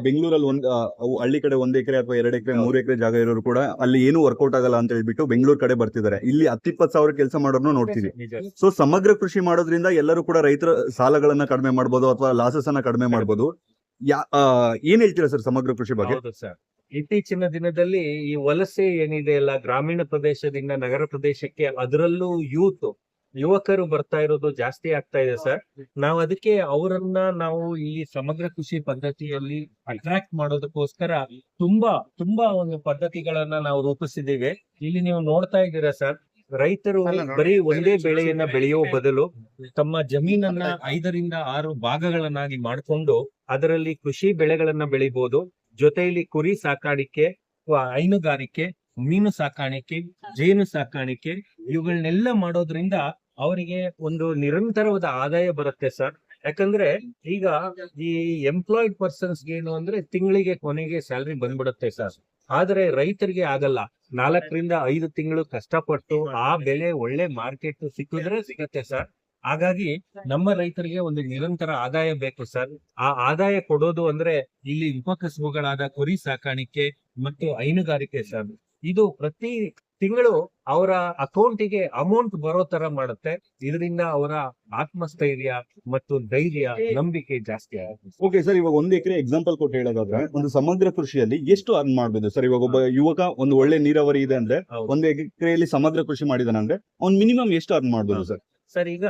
ಬೆಂಗಳೂರಲ್ಲಿ ಹಳ್ಳಿ ಕಡೆ 1 ಎಕರೆ ಅಥವಾ 2 ಎಕರೆ 3 ಎಕರೆ ಜಾಗ ಇರೋರು ಕೂಡ ಅಲ್ಲಿ ಏನು ವರ್ಕೌಟ್ ಆಗಲ್ಲ ಅಂತ ಹೇಳ್ಬಿಟ್ಟು ಬೆಂಗಳೂರು ಕಡೆ ಬರ್ತಿದ್ದಾರೆ. ಇಲ್ಲಿ 10-20 ಸಾವಿರ ಕೆಲಸ ಮಾಡೋರ್ನು ನೋಡ್ತೀವಿ. ಸೊ ಸಮಗ್ರ ಕೃಷಿ ಮಾಡೋದ್ರಿಂದ ಎಲ್ಲರೂ ಕೂಡ ರೈತರ ಸಾಲಗಳನ್ನ ಕಡಿಮೆ ಮಾಡ್ಬೋದು ಅಥವಾ ಲಾಸಸ್ ಅನ್ನ ಕಡಿಮೆ ಮಾಡ್ಬೋದು. ಏನ್ ಹೇಳ್ತೀರಾ ಸರ್ ಸಮಗ್ರ ಕೃಷಿ ಬಗ್ಗೆ? ಹೌದು ಸರ್, ಇತ್ತೀಚಿನ ದಿನದಲ್ಲಿ ಈ ವಲಸೆ ಏನಿದೆ ಅಲ್ಲ, ಗ್ರಾಮೀಣ ಪ್ರದೇಶದಿಂದ ನಗರ ಪ್ರದೇಶಕ್ಕೆ, ಅದರಲ್ಲೂ ಯುವಕರು ಬರ್ತಾ ಇರೋದು ಜಾಸ್ತಿ ಆಗ್ತಾ ಇದೆ ಸರ್. ನಾವು ಅದಕ್ಕೆ ಅವರನ್ನ ನಾವು ಈ ಸಮಗ್ರ ಕೃಷಿ ಪದ್ಧತಿಯಲ್ಲಿ ಅಟ್ರಾಕ್ಟ್ ಮಾಡೋದಕ್ಕೋಸ್ಕರ ತುಂಬಾ ಒಂದು ಪದ್ಧತಿಗಳನ್ನ ನಾವು ರೂಪಿಸಿದ್ದೀವಿ. ಇಲ್ಲಿ ನೀವು ನೋಡ್ತಾ ಇದ್ದೀರಾ ಸರ್, ರೈತರು ಬರೀ ಒಂದೇ ಬೆಳೆಯನ್ನ ಬೆಳೆಯುವ ಬದಲು ತಮ್ಮ ಜಮೀನನ್ನ 5-6 ಭಾಗಗಳನ್ನಾಗಿ ಮಾಡಿಕೊಂಡು ಅದರಲ್ಲಿ ಕೃಷಿ ಬೆಳೆಗಳನ್ನ ಬೆಳಿಬಹುದು. ಜೊತೆಯಲ್ಲಿ ಕುರಿ ಸಾಕಾಣಿಕೆ, ಹೈನುಗಾರಿಕೆ, ಮೀನು ಸಾಕಾಣಿಕೆ, ಜೇನು ಸಾಕಾಣಿಕೆ ಇವುಗಳನ್ನೆಲ್ಲ ಮಾಡೋದ್ರಿಂದ ಅವರಿಗೆ ಒಂದು ನಿರಂತರವಾದ ಆದಾಯ ಬರುತ್ತೆ ಸರ್. ಯಾಕಂದ್ರೆ ಈಗ ಈ ಎಂಪ್ಲಾಯ್ಡ್ ಪರ್ಸನ್ಸ್ಗೆ ಏನು ಅಂದ್ರೆ ತಿಂಗಳಿಗೆ ಕೊನೆಗೆ ಸ್ಯಾಲ್ರಿ ಬಂದ್ಬಿಡುತ್ತೆ ಸರ್. ಆದ್ರೆ ರೈತರಿಗೆ ಆಗಲ್ಲ. 4-5 ತಿಂಗಳು ಕಷ್ಟಪಟ್ಟು ಆ ಬೆಳೆ ಒಳ್ಳೆ ಮಾರ್ಕೆಟ್ ಸಿಕ್ಕಿದ್ರೆ ಸಿಗತ್ತೆ ಸರ್. ಹಾಗಾಗಿ ನಮ್ಮ ರೈತರಿಗೆ ಒಂದು ನಿರಂತರ ಆದಾಯ ಬೇಕು ಸರ್. ಆ ಆದಾಯ ಕೊಡೋದು ಅಂದ್ರೆ ಇಲ್ಲಿ ಉಪಕಸಬುಗಳಾದ ಕುರಿ ಸಾಕಾಣಿಕೆ ಮತ್ತು ಹೈನುಗಾರಿಕೆ ಸರ್. ಇದು ಪ್ರತಿ ತಿಂಗಳು ಅವರ ಅಕೌಂಟಿಗೆ ಅಮೌಂಟ್ ಬರೋ ತರ ಮಾಡುತ್ತೆ. ಇದರಿಂದ ಅವರ ಆತ್ಮಸ್ಥೈರ್ಯ ಮತ್ತು ಧೈರ್ಯ, ನಂಬಿಕೆ ಜಾಸ್ತಿ ಆಗುತ್ತೆ. ಓಕೆ ಸರ್, ಇವಾಗ 1 ಎಕರೆ ಎಕ್ಸಾಂಪಲ್ ಕೊಟ್ಟು ಹೇಳೋದಾದ್ರೆ ಒಂದು ಸಮಗ್ರ ಕೃಷಿಯಲ್ಲಿ ಎಷ್ಟು ಅರ್ನ್ ಮಾಡ್ಬೋದು ಸರ್? ಇವಾಗ ಒಬ್ಬ ಯುವಕ ಒಂದು ಒಳ್ಳೆ ನೀರಾವರಿ ಇದೆ ಅಂದ್ರೆ 1 ಎಕರೆಯಲ್ಲಿ ಸಮಗ್ರ ಕೃಷಿ ಮಾಡಿದಾನೆ ಅಂದ್ರೆ ಅವ್ನು ಮಿನಿಮಮ್ ಎಷ್ಟು ಅರ್ನ್ ಮಾಡ್ಬೋದು ಸರ್? ಸರ್, ಈಗ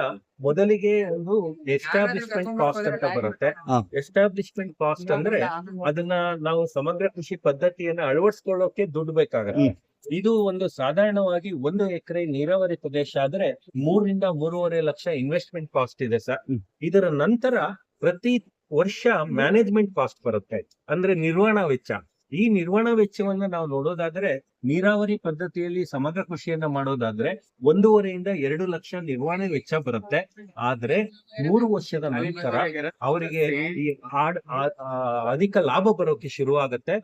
ಮೊದಲಿಗೆ ಒಂದು ಎಸ್ಟಾಬ್ಲಿಷ್ಮೆಂಟ್ ಕಾಸ್ಟ್ ಅಂತ ಬರುತ್ತೆ. ಎಸ್ಟಾಬ್ಲಿಷ್ಮೆಂಟ್ ಕಾಸ್ಟ್ ಅಂದ್ರೆ ಅದನ್ನ ನಾವು ಸಮಗ್ರ ಕೃಷಿ ಪದ್ಧತಿಯನ್ನ ಅಳವಡಿಸ್ಕೊಳ್ಳೋಕೆ ದುಡ್ಡು ಬೇಕಾಗುತ್ತೆ. ಇದು ಒಂದು ಸಾಧಾರಣವಾಗಿ 1 ಎಕರೆ ನೀರಾವರಿ ಪ್ರದೇಶ ಆದ್ರೆ 3-3.5 ಲಕ್ಷ ಇನ್ವೆಸ್ಟ್ಮೆಂಟ್ ಕಾಸ್ಟ್ ಇದೆ ಸರ್. ಇದರ ನಂತರ ಪ್ರತಿ ವರ್ಷ ಮ್ಯಾನೇಜ್ಮೆಂಟ್ ಕಾಸ್ಟ್ ಬರುತ್ತೆ, ಅಂದ್ರೆ ನಿರ್ವಹಣಾ ವೆಚ್ಚ. ಈ ನಿರ್ವಹಣಾ ವೆಚ್ಚವನ್ನ ನಾವು ನೋಡೋದಾದ್ರೆ ನೀರಾವರಿ ಪದ್ಧತಿಯಲ್ಲಿ ಸಮಗ್ರ ಕೃಷಿಯನ್ನ ಮಾಡೋದಾದ್ರೆ 1.5-2 ಲಕ್ಷ ನಿರ್ವಹಣೆ ವೆಚ್ಚ ಬರುತ್ತೆ. ಆದ್ರೆ 3 ವರ್ಷದ ನಂತರ ಅವರಿಗೆ ಈ ಅಧಿಕ ಲಾಭ ಬರೋಕೆ ಶುರು ಆಗತ್ತೆ.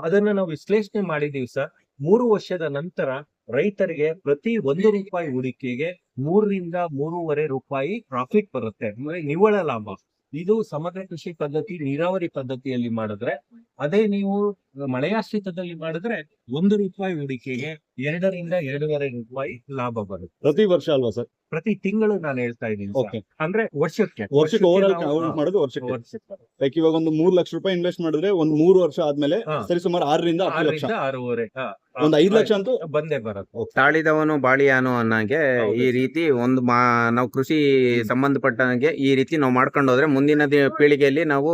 ಅದನ್ನ ನಾವು ವಿಶ್ಲೇಷಣೆ ಮಾಡಿದೀವಿ ಸರ್. 3 ವರ್ಷದ ನಂತರ ರೈತರಿಗೆ ಪ್ರತಿ 1 ರೂಪಾಯಿ ಹೂಡಿಕೆಗೆ 3-3.5 ರೂಪಾಯಿ ಪ್ರಾಫಿಟ್ ಬರುತ್ತೆ, ಅಂದ್ರೆ ನಿವ್ವಳ ಲಾಭ. ಇದು ಸಮಗ್ರ ಕೃಷಿ ಪದ್ಧತಿ ನೀರಾವರಿ ಪದ್ಧತಿಯಲ್ಲಿ ಮಾಡಿದ್ರೆ. ಅದೇ ನೀವು ಮಳೆಯಾಶ್ರಿತದಲ್ಲಿ ಮಾಡಿದ್ರೆ 1 ರೂಪಾಯಿ ಹೂಡಿಕೆಗೆ 2-2.5 ರೂಪಾಯಿ ಲಾಭ ಬರುತ್ತೆ. ಪ್ರತಿ ವರ್ಷ ಅಲ್ವಾ ಸರ್? ಪ್ರತಿ ತಿಂಗಳು ನಾನು ಹೇಳ್ತಾ ಇದ್ದೀನಿ. ಅಂದ್ರೆ ವರ್ಷಕ್ಕೆ ಮಾಡೋದು ವರ್ಷಕ್ಕೆ. ಲೈಕ್ ಇವಾಗ ಒಂದು 3 ಲಕ್ಷ ರೂಪಾಯಿ ಇನ್ವೆಸ್ಟ್ ಮಾಡಿದ್ರೆ ಒಂದು 3 ವರ್ಷ ಆದ್ಮೇಲೆ ಸರಿ ಸುಮಾರು 6-10 ಲಕ್ಷ, 6.5 ಒಂದು 5 ಲಕ್ಷ ಅಂತೂ ಬಂದೇ ಬರುತ್ತೆ. ತಾಳಿದವನು ಬಾಳಿಯಾನು ಅನ್ನಂಗೆ ಈ ರೀತಿ ಒಂದು ನಾವು ಕೃಷಿ ಸಂಬಂಧಪಟ್ಟಂಗೆ ಈ ರೀತಿ ನಾವು ಮಾಡ್ಕೊಂಡು ಹೋದ್ರೆ ಮುಂದಿನ ಪೀಳಿಗೆಯಲ್ಲಿ ನಾವು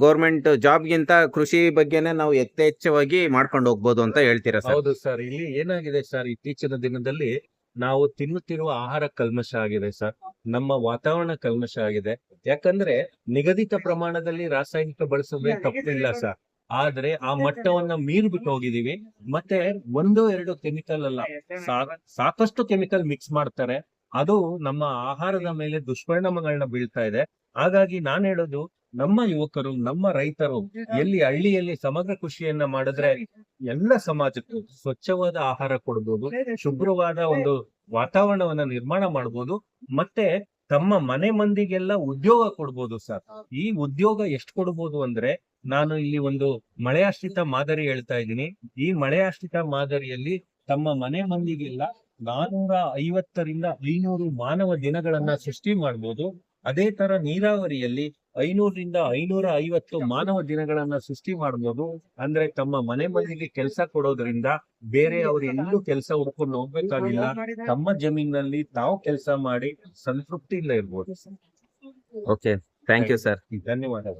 ಗೌರ್ಮೆಂಟ್ ಜಾಬ್ಗಿಂತ ಕೃಷಿ ಬಗ್ಗೆನೆ ನಾವು ಯಥೇಚ್ಛವಾಗಿ ಮಾಡ್ಕೊಂಡು ಹೋಗ್ಬೋದು ಅಂತ ಹೇಳ್ತೀರಾ ಸರ್? ಹೌದು ಸರ್. ಇಲ್ಲಿ ಏನಾಗಿದೆ ಸರ್, ಇತ್ತೀಚಿನ ದಿನದಲ್ಲಿ ನಾವು ತಿನ್ನುತ್ತಿರುವ ಆಹಾರ ಕಲ್ಮಶ ಆಗಿದೆ ಸರ್. ನಮ್ಮ ವಾತಾವರಣ ಕಲ್ಮಶ ಆಗಿದೆ. ಯಾಕಂದ್ರೆ ನಿಗದಿತ ಪ್ರಮಾಣದಲ್ಲಿ ರಾಸಾಯನಿಕ ಬಳಸೋದೇ ತಪ್ಪಿಲ್ಲ ಸರ್. ಆದ್ರೆ ಆ ಮಟ್ಟವನ್ನ ಮೀರ್ಬಿಟ್ಟು ಹೋಗಿದೀವಿ. ಮತ್ತೆ 1-2 ಕೆಮಿಕಲ್ ಅಲ್ಲ, ಸಾಕಷ್ಟು ಕೆಮಿಕಲ್ ಮಿಕ್ಸ್ ಮಾಡ್ತಾರೆ. ಅದು ನಮ್ಮ ಆಹಾರದ ಮೇಲೆ ದುಷ್ಪರಿಣಾಮಗಳನ್ನ ಬೀಳ್ತಾ ಇದೆ. ಹಾಗಾಗಿ ನಾನ್ ಹೇಳೋದು, ನಮ್ಮ ಯುವಕರು, ನಮ್ಮ ರೈತರು ಎಲ್ಲಿ ಹಳ್ಳಿಯಲ್ಲಿ ಸಮಗ್ರ ಕೃಷಿಯನ್ನ ಮಾಡಿದ್ರೆ ಎಲ್ಲ ಸಮಾಜಕ್ಕೂ ಸ್ವಚ್ಛವಾದ ಆಹಾರ ಕೊಡ್ಬೋದು, ಶುಭ್ರವಾದ ಒಂದು ವಾತಾವರಣವನ್ನ ನಿರ್ಮಾಣ ಮಾಡ್ಬೋದು, ಮತ್ತೆ ತಮ್ಮ ಮನೆ ಮಂದಿಗೆಲ್ಲ ಉದ್ಯೋಗ ಕೊಡ್ಬೋದು ಸರ್. ಈ ಉದ್ಯೋಗ ಎಷ್ಟು ಕೊಡ್ಬೋದು ಅಂದ್ರೆ, ನಾನು ಇಲ್ಲಿ ಒಂದು ಮಳೆಯಾಶ್ರಿತ ಮಾದರಿ ಹೇಳ್ತಾ ಇದ್ದೀನಿ. ಈ ಮಳೆಯಾಶ್ರಿತ ಮಾದರಿಯಲ್ಲಿ ತಮ್ಮ ಮನೆ ಮಂದಿಗೆಲ್ಲ 450-500 ಮಾನವ ದಿನಗಳನ್ನ ಸೃಷ್ಟಿ ಮಾಡ್ಬೋದು. ಅದೇ ತರ ನೀರಾವರಿಯಲ್ಲಿ 500-550 ಮಾನವ ದಿನಗಳನ್ನ ಸೃಷ್ಟಿ ಮಾಡ್ಬೋದು. ಅಂದ್ರೆ ತಮ್ಮ ಮನೆ ಮಂದಿಗೆ ಕೆಲಸ ಕೊಡೋದ್ರಿಂದ ಬೇರೆ ಅವ್ರು ಎಲ್ಲೂ ಕೆಲಸ ಹುಡ್ಕೊಂಡು ಹೋಗ್ಬೇಕಾಗಿಲ್ಲ. ತಮ್ಮ ಜಮೀನಲ್ಲಿ ತಾವು ಕೆಲಸ ಮಾಡಿ ಸಂತೃಪ್ತಿಯಿಂದ ಇರ್ಬೋದು. Okay, thank you sir. ಧನ್ಯವಾದ.